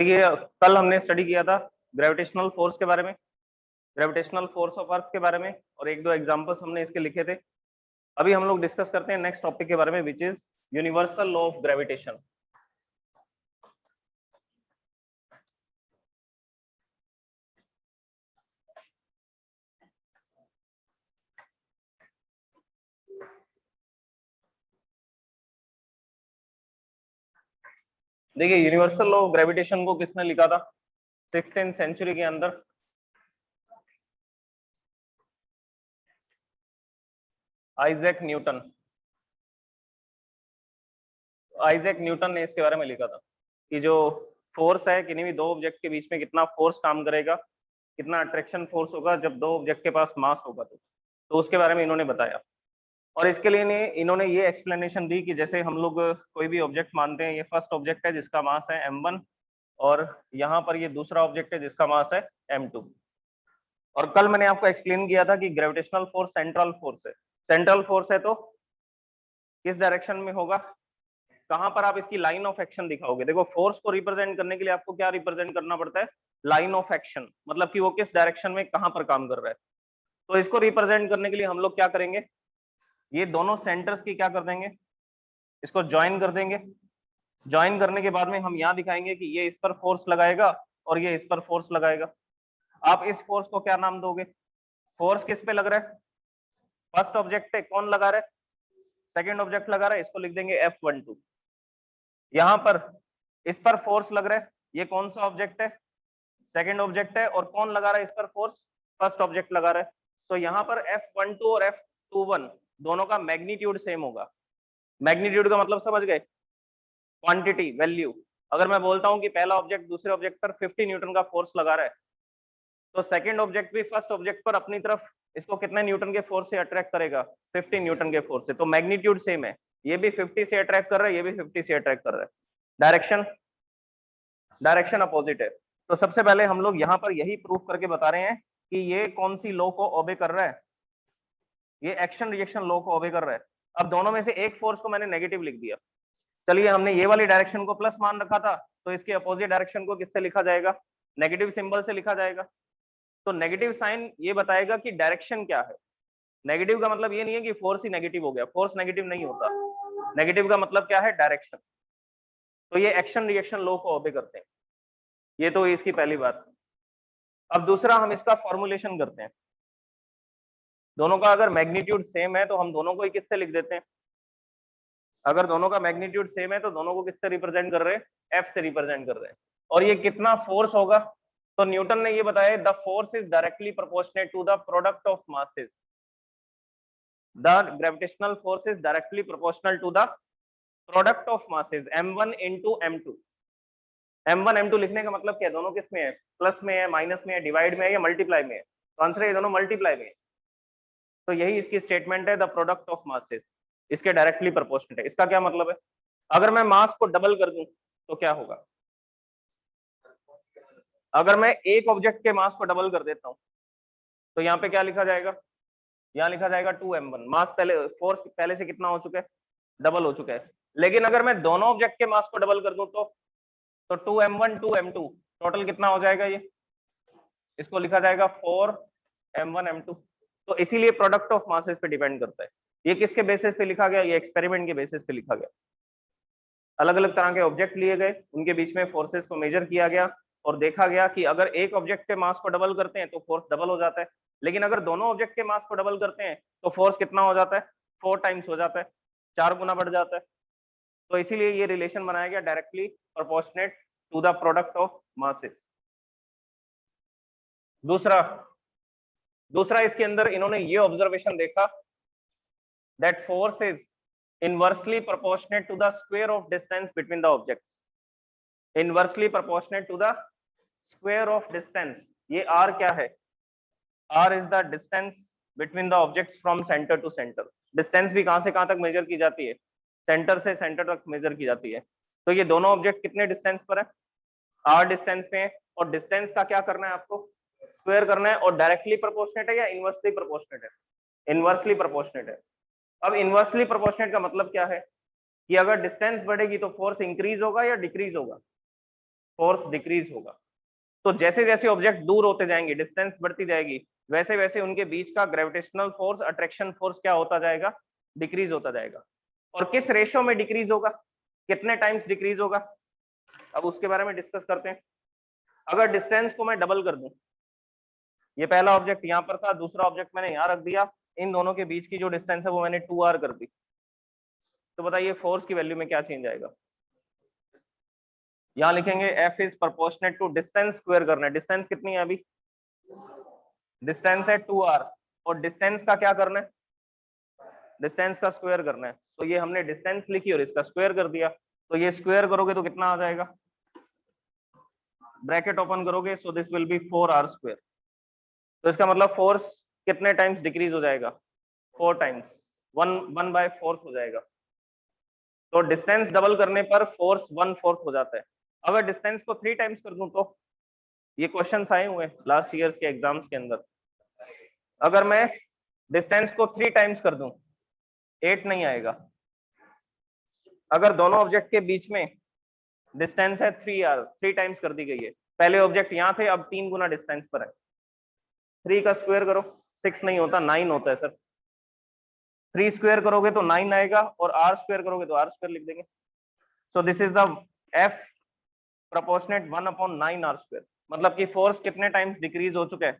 देखिए कल हमने स्टडी किया था ग्रेविटेशनल फोर्स के बारे में, ग्रेविटेशनल फोर्स ऑफ अर्थ के बारे में, और एक दो एग्जांपल्स हमने इसके लिखे थे। अभी हम लोग डिस्कस करते हैं नेक्स्ट टॉपिक के बारे में, which is universal law of gravitation. देखिए यूनिवर्सल लॉ ऑफ ग्रेविटेशन को किसने लिखा था 16th सेंचुरी के अंदर? Isaac Newton. आइजैक न्यूटन ने इसके बारे में लिखा था कि जो फोर्स है किन्हीं भी दो ऑब्जेक्ट के बीच में कितना फोर्स काम करेगा, कितना अट्रैक्शन फोर्स होगा जब दो ऑब्जेक्ट के पास मास होगा तो उसके बारे में इन्होंने बताया। और इसके लिए इन्होंने ये एक्सप्लेनेशन दी कि जैसे हम लोग कोई भी ऑब्जेक्ट मानते हैं, ये फर्स्ट ऑब्जेक्ट है जिसका मास है m1, और यहाँ पर ये दूसरा ऑब्जेक्ट है जिसका मास है m2। और कल मैंने आपको एक्सप्लेन किया था कि ग्रेविटेशनल फोर्स सेंट्रल फोर्स है। सेंट्रल फोर्स है तो किस डायरेक्शन में होगा, कहां पर आप इसकी लाइन ऑफ एक्शन दिखाओगे? देखो फोर्स को रिप्रेजेंट करने के लिए आपको क्या रिप्रेजेंट करना पड़ता है? लाइन ऑफ एक्शन, मतलब कि वो किस डायरेक्शन में कहां पर काम कर रहा है। तो इसको रिप्रेजेंट करने के लिए हम लोग क्या करेंगे, ये दोनों सेंटर्स की क्या कर देंगे, इसको ज्वाइन कर देंगे। ज्वाइन करने के बाद में हम यहाँ दिखाएंगे कि ये इस पर फोर्स लगाएगा और ये इस पर फोर्स लगाएगा। आप इस फोर्स को क्या नाम दोगे? फोर्स किस पे लग रहा है? फर्स्ट ऑब्जेक्ट पे कौन लगा रहा है? सेकेंड ऑब्जेक्ट लगा रहा है, इसको लिख देंगे F12। यहाँ पर इस पर फोर्स लग रहा है, ये कौन सा ऑब्जेक्ट है? सेकेंड ऑब्जेक्ट है, और कौन लगा रहा है इस पर फोर्स? फर्स्ट ऑब्जेक्ट लगा रहा है। तो यहाँ पर F12 और F21 दोनों का मैग्नीट्यूड सेम होगा। मैग्नीट्यूड का मतलब समझ गए? Quantity, value. अगर मैं बोलता हूँ कि पहला ऑब्जेक्ट दूसरे ऑब्जेक्ट पर 50 न्यूटन का फोर्स लगा रहा है, तो सेकंड ऑब्जेक्ट भी फर्स्ट ऑब्जेक्ट पर अपनी तरफ इसको कितने न्यूटन के फोर्स से अट्रैक्ट करेगा? 50 न्यूटन के फोर्स से। तो मैग्नीट्यूड सेम है, ये भी 50 से अट्रैक्ट कर रहा है, ये भी 50 से अट्रैक्ट कर रहा है। डायरेक्शन, डायरेक्शन अपोजिट है। तो सबसे पहले हम लोग यहाँ पर यही प्रूफ करके बता रहे हैं कि ये कौन सी लॉ को ओबे कर रहा है, ये एक्शन रिएक्शन लॉ को ओबे कर रहा है। अब दोनों में से एक फोर्स को मैंने नेगेटिव लिख दिया, चलिए हमने ये वाली डायरेक्शन को प्लस मान रखा था, तो इसके अपोजिट डायरेक्शन को किससे लिखा जाएगा? नेगेटिव सिंबल से लिखा जाएगा। तो नेगेटिव साइन ये बताएगा कि डायरेक्शन क्या है। नेगेटिव का मतलब ये नहीं है कि फोर्स ही नेगेटिव हो गया, फोर्स नेगेटिव नहीं होता। नेगेटिव का मतलब क्या है? डायरेक्शन। तो ये एक्शन रिएक्शन लॉ को ओबे करते हैं। ये तो इसकी पहली बात। अब दूसरा हम इसका फॉर्मुलेशन करते हैं। दोनों का अगर मैग्नीट्यूड सेम है तो हम दोनों को ही किससे लिख देते हैं? अगर दोनों का मैग्नीट्यूड सेम है तो दोनों को किससे रिप्रेजेंट कर रहे हैं? एफ से रिप्रेजेंट कर रहे हैं। और ये कितना फोर्स होगा? तो न्यूटन ने ये बताया, the force is directly proportionate to the product of masses. The gravitational force is directly proportional to the product of masses m1 into m2। m1 m2 लिखने का मतलब क्या है? दोनों किस में है? प्लस में है, माइनस में है, डिवाइड में है या मल्टीप्लाई में है? तो आंसर है दोनों मल्टीप्लाई में है। तो यही इसकी स्टेटमेंट है, द प्रोडक्ट ऑफ मासेस इसके डायरेक्टली प्रोपोर्शनेट है। इसका क्या मतलब है? अगर मैं मास को डबल कर दूं तो क्या होगा? अगर मैं एक ऑब्जेक्ट के मास को डबल कर देता हूं तो यहाँ पे क्या लिखा जाएगा? यहाँ लिखा जाएगा 2m1। मास पहले, फोर्स पहले से कितना हो चुका है? डबल हो चुका है। लेकिन अगर मैं दोनों ऑब्जेक्ट के मास को डबल कर दूं तो 2m1 2m2 टोटल कितना हो जाएगा? ये इसको लिखा जाएगा 4m1 m2। तो इसीलिए प्रोडक्ट ऑफ मासेस पे डिपेंड करता है। ये किसके बेसिस पे लिखा गया? ये एक्सपेरिमेंट के बेसिस पे लिखा गया। अलग अलग तरह के ऑब्जेक्ट लिए गए, उनके बीच में फोर्सेस को मेजर किया गया और देखा गया कि अगर एक ऑब्जेक्ट के मास को डबल करते हैं तो फोर्स डबल हो जाता है, लेकिन अगर दोनों ऑब्जेक्ट के मास को डबल करते हैं तो फोर्स कितना हो जाता है? 4 टाइम्स हो जाता है, 4 गुना बढ़ जाता है। तो इसीलिए ये रिलेशन बनाया गया, directly proportionate to the product of masses. दूसरा दूसरा इसके अंदर इन्होंने ये ऑब्जर्वेशन देखा, that force is inversely proportionate to the square of distance between the objects। inversely proportionate to the square of distance। ये r क्या है? r is the distance between the objects from center to center। Distance भी कहां से कहां तक major की जाती है? सेंटर से सेंटर तक मेजर की जाती है। तो ये दोनों ऑब्जेक्ट कितने डिस्टेंस पर है? r डिस्टेंस पे है। और डिस्टेंस का क्या करना है आपको? स्क्वायर करना है। और डायरेक्टली प्रोपोर्शनेट है या इनवर्सली प्रोपोर्शनेट है? इनवर्सली प्रोपोर्शनेट है। अब इनवर्सली प्रोपोर्शनेट का मतलब क्या है कि अगर डिस्टेंस बढ़ेगी तो फोर्स इंक्रीज होगा या डिक्रीज होगा? फोर्स डिक्रीज होगा। तो जैसे जैसे ऑब्जेक्ट दूर होते जाएंगे, डिस्टेंस बढ़ती जाएगी, वैसे वैसे उनके बीच का ग्रेविटेशनल फोर्स, अट्रैक्शन फोर्स क्या होता जाएगा, डिक्रीज होता जाएगा। और किस रेशो में डिक्रीज होगा, कितने टाइम्स डिक्रीज होगा, अब उसके बारे में डिस्कस करते हैं। अगर डिस्टेंस को मैं डबल कर दूं, ये पहला ऑब्जेक्ट यहाँ पर था, दूसरा ऑब्जेक्ट मैंने यहाँ रख दिया, इन दोनों के बीच की जो डिस्टेंस है वो मैंने 2r कर दी, तो बताइए फोर्स की वैल्यू में क्या चेंज आएगा। यहाँ लिखेंगे F is proportionate to distance, square करना है, डिस्टेंस कितनी है अभी, डिस्टेंस है 2r, और डिस्टेंस का क्या करना है, डिस्टेंस का स्क्वायर करना है। तो ये हमने डिस्टेंस लिखी और इसका स्क्वायर कर दिया, तो ये स्क्वायर करोगे तो कितना आ जाएगा, ब्रैकेट ओपन करोगे, so this will be 4r square. तो इसका मतलब फोर्स कितने टाइम्स डिक्रीज हो जाएगा, 4 टाइम्स, 1/4 हो जाएगा। तो डिस्टेंस डबल करने पर फोर्स 1/4 हो जाता है। अगर डिस्टेंस को 3 टाइम्स कर दूं, तो ये क्वेश्चंस आए हुए लास्ट ईयर्स के एग्जाम्स के अंदर, अगर मैं डिस्टेंस को 3 टाइम्स कर दूं 8 नहीं आएगा। अगर दोनों ऑब्जेक्ट के बीच में डिस्टेंस है 3r, 3 टाइम्स कर दी गई है, पहले ऑब्जेक्ट यहाँ थे, अब 3 गुना डिस्टेंस पर है, 3 का स्क्वायर करो, 6 नहीं होता 9 होता है सर, 3 स्क्वायर करोगे तो 9 आएगा, और r स्क्वायर करोगे तो r स्क्वायर लिख देंगे। सो this is the F proportionate 1/9 r square, मतलब कि फोर्स कितने टाइम्स डिक्रीज हो चुका है,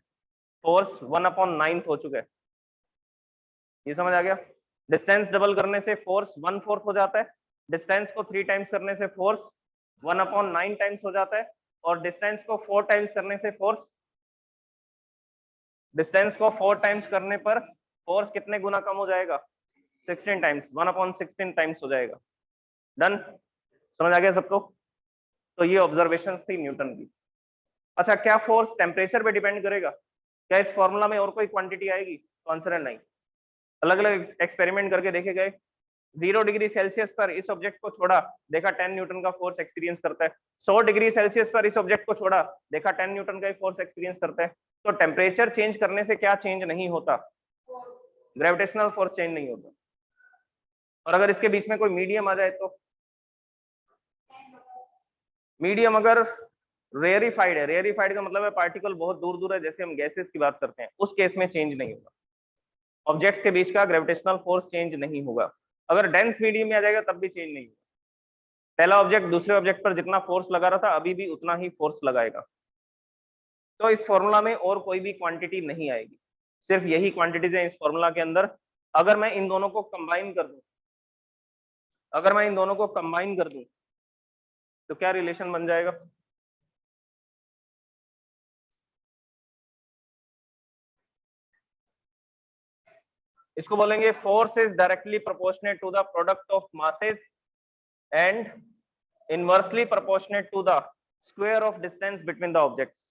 फोर्स 1/9 हो चुका है। ये समझ आ गया, डिस्टेंस डबल करने से फोर्स 1/4 हो जाता है, डिस्टेंस को 3 टाइम्स करने से फोर्स 1/9 टाइम्स हो जाता है, और डिस्टेंस को 4 टाइम्स करने से फोर्स, डिस्टेंस को 4 टाइम्स करने पर फोर्स कितने गुना कम हो जाएगा, 16 टाइम्स, 1/16 टाइम्स हो जाएगा। डन, समझ आ गया सबको। तो ये ऑब्जर्वेशन थी न्यूटन की। अच्छा, क्या फोर्स टेम्परेचर पे डिपेंड करेगा, क्या इस फॉर्मूला में और कोई क्वांटिटी आएगी, तो आंसर है नहीं। अलग अलग एक्सपेरिमेंट करके देखे गए, 0 डिग्री सेल्सियस पर इस ऑब्जेक्ट को छोड़ा, देखा 10 न्यूटन का फोर्स एक्सपीरियंस करता है, 100 डिग्री सेल्सियस पर इस ऑब्जेक्ट को छोड़ा, देखा 10 न्यूटन का फोर्स एक्सपीरियंस करता है। तो टेम्परेचर चेंज करने से क्या चेंज नहीं होता, ग्रेविटेशनल फोर्स चेंज नहीं होता। और अगर इसके बीच में कोई मीडियम आ जाए, तो मीडियम अगर रेयरिफाइड है, रेयरिफाइड का मतलब है पार्टिकल बहुत दूर दूर है, जैसे हम गैसेस की बात करते हैं, उस केस में चेंज नहीं होगा, ऑब्जेक्ट के बीच का ग्रेविटेशनल फोर्स चेंज नहीं होगा। अगर डेंस मीडियम में आ जाएगा तब भी चेंज नहीं होगा, पहला ऑब्जेक्ट दूसरे ऑब्जेक्ट पर जितना फोर्स लगा रहा था अभी भी उतना ही फोर्स लगाएगा। तो इस फॉर्मूला में और कोई भी क्वांटिटी नहीं आएगी, सिर्फ यही क्वांटिटीज है इस फॉर्मूला के अंदर। अगर मैं इन दोनों को कंबाइन कर दूं, अगर मैं इन दोनों को कंबाइन कर दूं, तो क्या रिलेशन बन जाएगा, इसको बोलेंगे force is directly proportionate to the product of masses and inversely proportionate to the square of distance between the objects.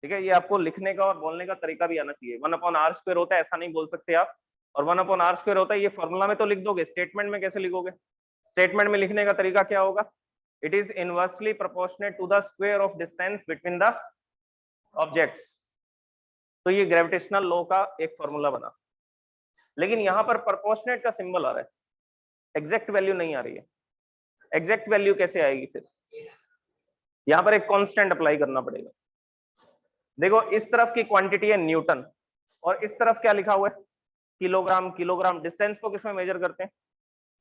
ठीक है, ये आपको लिखने का और बोलने का तरीका भी आना चाहिए। 1/r² होता है ऐसा नहीं बोल सकते आप, और 1/r² होता है ये फॉर्मूला में तो लिख दोगे, स्टेटमेंट में कैसे लिखोगे, स्टेटमेंट में लिखने का तरीका क्या होगा, it is inversely proportionate to the square of distance between the objects. तो ये ग्रेविटेशनल लॉ का एक फॉर्मूला बना, लेकिन यहाँ पर प्रोपोर्शनेट का सिंबल आ रहा है, एग्जैक्ट वैल्यू नहीं आ रही है। एग्जैक्ट वैल्यू कैसे आएगी, फिर यहाँ पर एक कांस्टेंट अप्लाई करना पड़ेगा। देखो इस तरफ की क्वांटिटी है न्यूटन, और इस तरफ क्या लिखा हुआ है, किलोग्राम। किलोग्राम डिस्टेंस को किसमें मेजर करते हैं,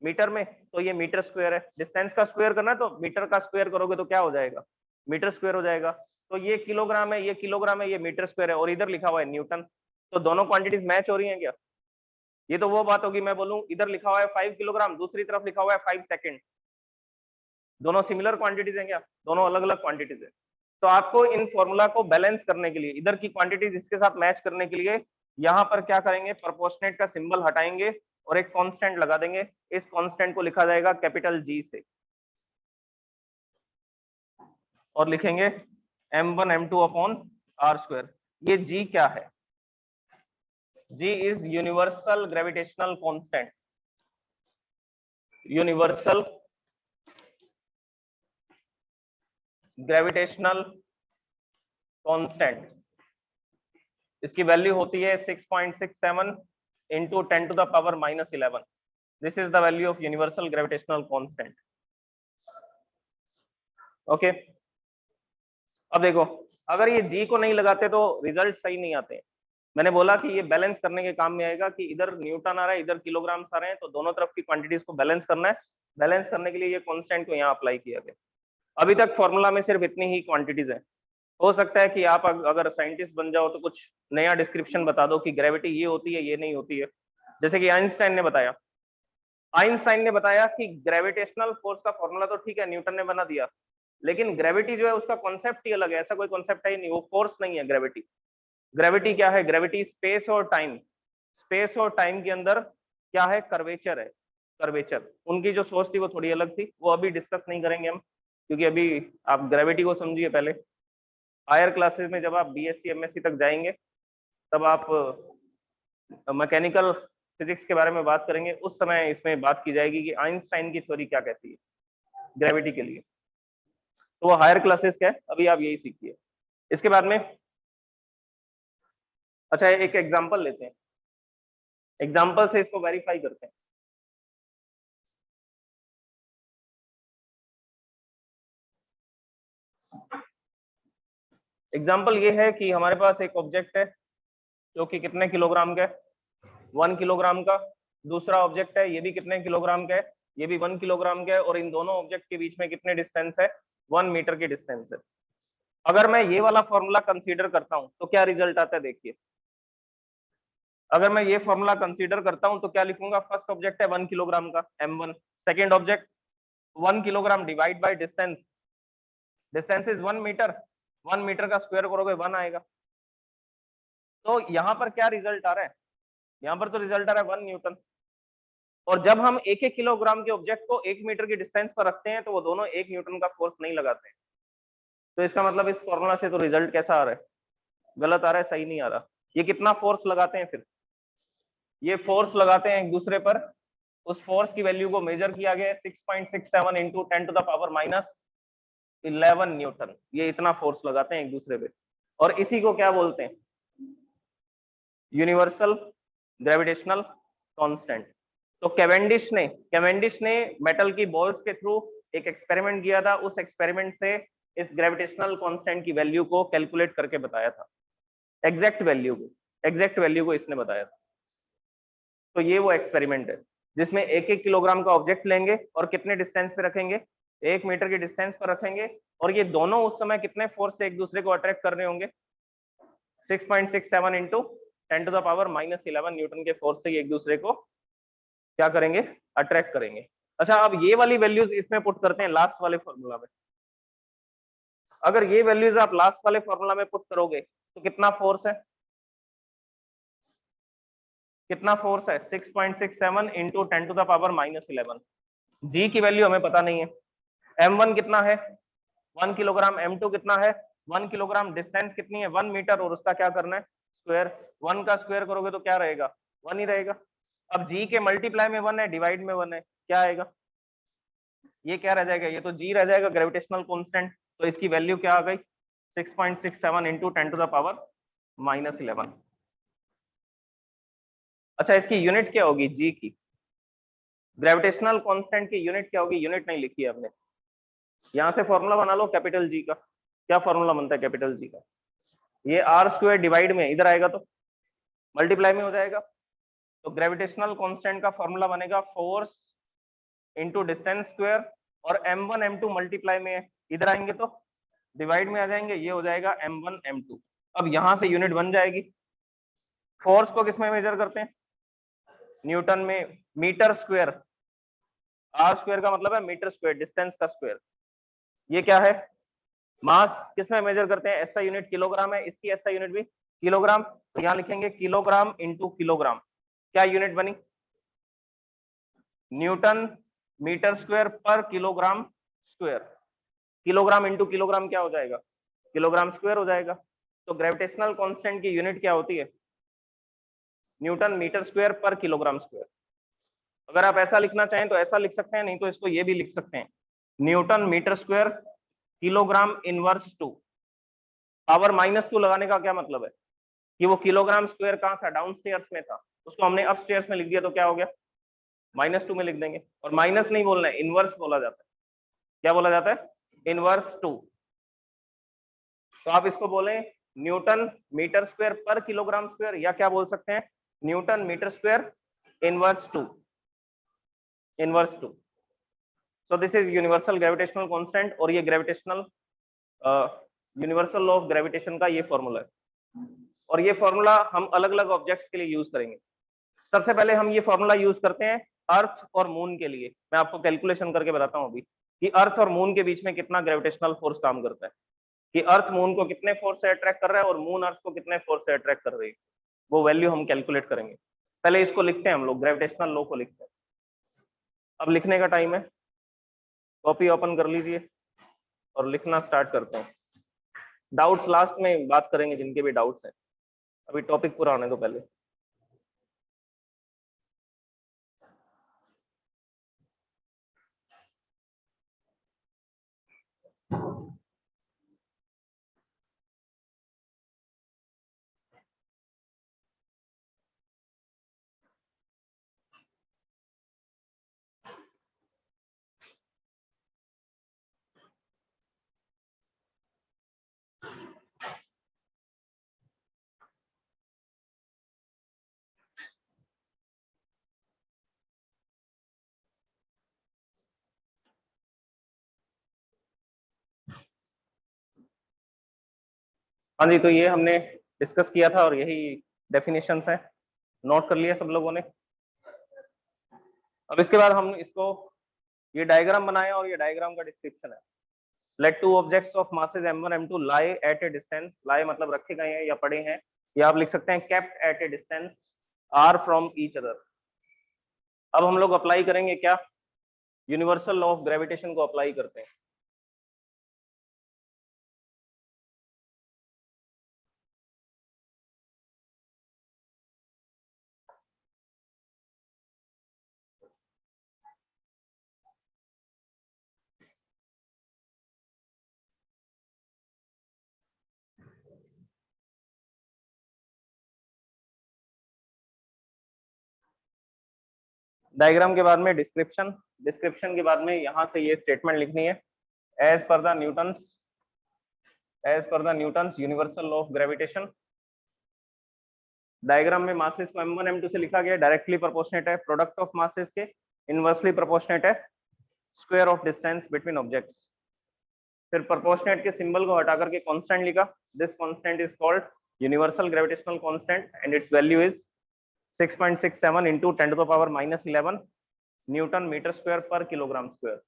मीटर में, तो ये मीटर स्क्वायर है। डिस्टेंस का स्क्वायर करना है तो मीटर का स्क्वायर करोगे तो क्या हो जाएगा, मीटर स्क्वायर हो जाएगा। तो ये किलोग्राम है, ये किलोग्राम है, ये मीटर स्क्वायर है, और इधर लिखा हुआ है न्यूटन। तो दोनों क्वांटिटीज मैच हो रही हैं क्या, ये तो वो बात होगी, मैं बोलूं इधर लिखा हुआ है 5 किलोग्राम, दूसरी तरफ लिखा हुआ है 5 सेकेंड, दोनों सिमिलर क्वांटिटीज हैं क्या, दोनों अलग अलग क्वांटिटीज है। तो आपको इन फॉर्मूला को बैलेंस करने के लिए, इधर की क्वांटिटीज इसके साथ मैच करने के लिए, यहाँ पर क्या करेंगे, प्रोपोर्शनेट का सिंबल हटाएंगे और एक कांस्टेंट लगा देंगे। इस कांस्टेंट को लिखा जाएगा कैपिटल जी से, और लिखेंगे m1 m2 अपॉन r²। ये जी क्या है, G is universal gravitational constant, universal gravitational constant, इसकी वैल्यू होती है 6.67 into 10⁻⁻11। This is the value of universal gravitational constant. Okay, अब देखो, अगर ये जी को नहीं लगाते तो रिजल्ट सही नहीं आते। मैंने बोला कि ये बैलेंस करने के काम में आएगा, कि इधर न्यूटन आ रहा है, इधर किलोग्राम्स आ रहे हैं, तो दोनों तरफ की क्वांटिटीज को बैलेंस करना है। बैलेंस करने के लिए ये कांस्टेंट को यहाँ अप्लाई किया गया। अभी तक फॉर्मूला में सिर्फ इतनी ही क्वांटिटीज है। हो सकता है कि आप अगर साइंटिस्ट बन जाओ तो कुछ नया डिस्क्रिप्शन बता दो कि ग्रेविटी ये होती है, ये नहीं होती है। जैसे कि आइंस्टाइन ने बताया कि ग्रेविटेशनल फोर्स का फॉर्मूला तो ठीक है न्यूटन ने बना दिया, लेकिन ग्रेविटी जो है उसका कॉन्सेप्ट ही अलग है। ऐसा कोई कॉन्सेप्ट है ही नहीं, वो फोर्स नहीं है ग्रेविटी। ग्रेविटी क्या है? ग्रेविटी स्पेस और टाइम, स्पेस और टाइम के अंदर क्या है? कर्वेचर है। कर्वेचर, उनकी जो सोच थी वो थोड़ी अलग थी, वो अभी डिस्कस नहीं करेंगे हम, क्योंकि अभी आप ग्रेविटी को समझिए पहले। हायर क्लासेस में जब आप बीएससी एमएससी तक जाएंगे तब आप मैकेनिकल फिजिक्स के बारे में बात करेंगे, उस समय इसमें बात की जाएगी कि आइंस्टाइन की थ्योरी क्या कहती है ग्रेविटी के लिए। तो वो हायर क्लासेस का है, अभी आप यही सीखिए। इसके बाद में अच्छा एक एग्जांपल लेते हैं, एग्जांपल से इसको वेरीफाई करते हैं। एग्जांपल ये है कि हमारे पास एक ऑब्जेक्ट है जो कि कितने किलोग्राम का है? 1 किलोग्राम का। दूसरा ऑब्जेक्ट है, ये भी कितने किलोग्राम का है? ये भी 1 किलोग्राम का है। और इन दोनों ऑब्जेक्ट के बीच में कितने डिस्टेंस है? 1 मीटर की डिस्टेंस है। अगर मैं ये वाला फॉर्मूला कंसीडर करता हूं तो क्या रिजल्ट आता है? देखिए, अगर मैं ये फॉर्मूला कंसीडर करता हूं तो क्या लिखूंगा? फर्स्ट ऑब्जेक्ट है 1 किलोग्राम का, m1। Second object 1 kilogram divide by distance, distance is 1 metre. 1 metre का स्क्वायर करोगे 1 आएगा। तो यहाँ पर क्या रिजल्ट आ रहा है? यहाँ पर तो रिजल्ट आ रहा है 1 न्यूटन। और जब हम 1 1 किलोग्राम के ऑब्जेक्ट को 1 मीटर की डिस्टेंस पर रखते हैं तो वो दोनों 1 न्यूटन का फोर्स नहीं लगाते हैं। तो इसका मतलब इस फॉर्मूला से तो रिजल्ट कैसा आ रहा है? गलत आ रहा है, सही नहीं आ रहा। ये कितना फोर्स लगाते हैं फिर? ये फोर्स लगाते हैं एक दूसरे पर। उस फोर्स की वैल्यू को मेजर किया गया है 6.67 इंटू 10⁻⁻11 न्यूटन। ये इतना फोर्स लगाते हैं एक दूसरे पे। और इसी को क्या बोलते हैं? Universal gravitational constant. तो कैवेंडिश ने मेटल की बॉल्स के थ्रू एक एक्सपेरिमेंट किया था। उस एक्सपेरिमेंट से इस ग्रेविटेशनल कांस्टेंट की वैल्यू को कैलकुलेट करके बताया था। एग्जैक्ट वैल्यू को इसने बताया था। तो ये वो एक्सपेरिमेंट है जिसमें 1 1 किलोग्राम का ऑब्जेक्ट लेंगे और कितने डिस्टेंस पे रखेंगे? 1 मीटर की डिस्टेंस पर रखेंगे। और ये दोनों उस समय कितने फोर्स से एक दूसरे को अट्रैक्ट कर रहे होंगे? 6.67 इंटू 10⁻⁻11 न्यूटन के फोर्स से एक दूसरे को क्या करेंगे? अट्रैक्ट करेंगे। अच्छा, अब ये वाली वैल्यूज इसमें पुट करते हैं लास्ट वाले फॉर्मूला में। अगर ये वैल्यूज आप लास्ट वाले फॉर्मूला में पुट करोगे तो कितना फोर्स है? कितना फोर्स है? 6.67 इंटू 10⁻⁻11। जी की वैल्यू हमें पता नहीं है। m1 कितना है? 1 किलोग्राम। m2 कितना है? 1 किलोग्राम। डिस्टेंस कितनी है? 1 मीटर। और उसका क्या करना है? स्क्वायर। 1 का स्क्वायर करोगे तो क्या रहेगा? 1 ही रहेगा। अब जी के मल्टीप्लाई में 1 है, डिवाइड में 1 है, क्या आएगा? ये क्या रह जाएगा? ये तो जी रह जाएगा, ग्रेविटेशनल कांस्टेंट। तो इसकी वैल्यू क्या आ गई? 6.67 इंटू 10⁻⁻11। अच्छा, इसकी यूनिट क्या होगी जी की? ग्रेविटेशनल कांस्टेंट की यूनिट क्या होगी? यूनिट नहीं लिखी है हमने। यहां से फॉर्मूला बना लो कैपिटल जी का। क्या फॉर्मूला बनता है कैपिटल जी का? ये आर स्क्वायर डिवाइड में इधर आएगा तो मल्टीप्लाई में हो जाएगा। तो ग्रेविटेशनल कांस्टेंट का फॉर्मूला बनेगा फोर्स इंटू डिस्टेंस स्क्वायर। और m1 m2 मल्टीप्लाई में इधर आएंगे तो डिवाइड में आ जाएंगे, ये हो जाएगा m1 m2। अब यहां से यूनिट बन जाएगी। फोर्स को किसमें मेजर करते हैं? न्यूटन में। मीटर स्क्वायर, आर स्क्वायर का मतलब है मीटर स्क्वायर, डिस्टेंस का स्क्वायर। ये क्या है? मास किसमें मेजर करते हैं? ऐसा यूनिट किलोग्राम है, इसकी ऐसा यूनिट भी किलोग्राम। तो यहां लिखेंगे किलोग्राम इंटू किलोग्राम। क्या यूनिट बनी? Newton metre square per kilogram square. Kilogram into kilogram क्या हो जाएगा? किलोग्राम स्क्वायर हो जाएगा। तो ग्रेविटेशनल कांस्टेंट की यूनिट क्या होती है? Newton metre square per kilogram square. अगर आप ऐसा लिखना चाहें तो ऐसा लिख सकते हैं, नहीं तो इसको ये भी लिख सकते हैं, newton metre square kilogram inverse 2। Power -2 लगाने का क्या मतलब है? कि वो किलोग्राम स्क्वायर कहाँ था? डाउन स्टेयर्स में था, उसको हमने अप स्टेयर्स में लिख दिया तो क्या हो गया? -2 में लिख देंगे। और माइनस नहीं बोलना है, इनवर्स बोला जाता है। क्या बोला जाता है? इनवर्स 2। तो आप इसको बोलें newton metre square per kilogram square, या क्या बोल सकते हैं newton metre square inverse 2, inverse 2। So this is universal gravitational constant, और ये gravitational universal law of gravitation का ये फॉर्मूला है। और ये फॉर्मूला हम अलग अलग ऑब्जेक्ट्स के लिए यूज करेंगे। सबसे पहले हम ये फॉर्मूला यूज करते हैं अर्थ और मून के लिए। मैं आपको कैलकुलेशन करके बताता हूँ अभी कि अर्थ और मून के बीच में कितना ग्रेविटेशनल फोर्स काम करता है, कि अर्थ मून को कितने फोर्स से अट्रैक्ट कर रहा है और मून अर्थ को कितने फोर्स से अट्रैक्ट कर रही है, वो वैल्यू हम कैलकुलेट करेंगे। पहले इसको लिखते हैं हम लोग, ग्रेविटेशनल लॉ को लिखते हैं। अब लिखने का टाइम है, कॉपी ओपन कर लीजिए और लिखना स्टार्ट करते हैं। डाउट्स लास्ट में बात करेंगे, जिनके भी डाउट्स हैं, अभी टॉपिक पूरा होने दो पहले। हाँ जी, तो ये हमने डिस्कस किया था और यही डेफिनेशंस है, नोट कर लिया सब लोगों ने। अब इसके बाद हम इसको ये डायग्राम बनाया और ये डायग्राम का डिस्क्रिप्शन है। Let two objects of masses m1 m2 lie at a distance, lie मतलब रखे गए हैं या पड़े हैं, या आप लिख सकते हैं kept at a distance r from each other। अब हम लोग अप्लाई करेंगे क्या, यूनिवर्सल लॉ ऑफ ग्रेविटेशन को अप्लाई करते हैं। डायग्राम के बाद में डिस्क्रिप्शन, डिस्क्रिप्शन के बाद में यहाँ से ये स्टेटमेंट लिखनी है, as per the Newton's universal law of gravitation. Diagram में मासेस को m1 m2 से लिखा गया, डायरेक्टली प्रोपोर्शनेट है प्रोडक्ट ऑफ मासेस के, इनवर्सली प्रोपोर्शनेट है square of distance between objects. फिर प्रोपोर्शनेट के सिंबल को हटा करके कांस्टेंट लिखा, this constant is called universal gravitational constant and its value is 6.67 into 10⁻⁻11 newton metre square per kilogram square.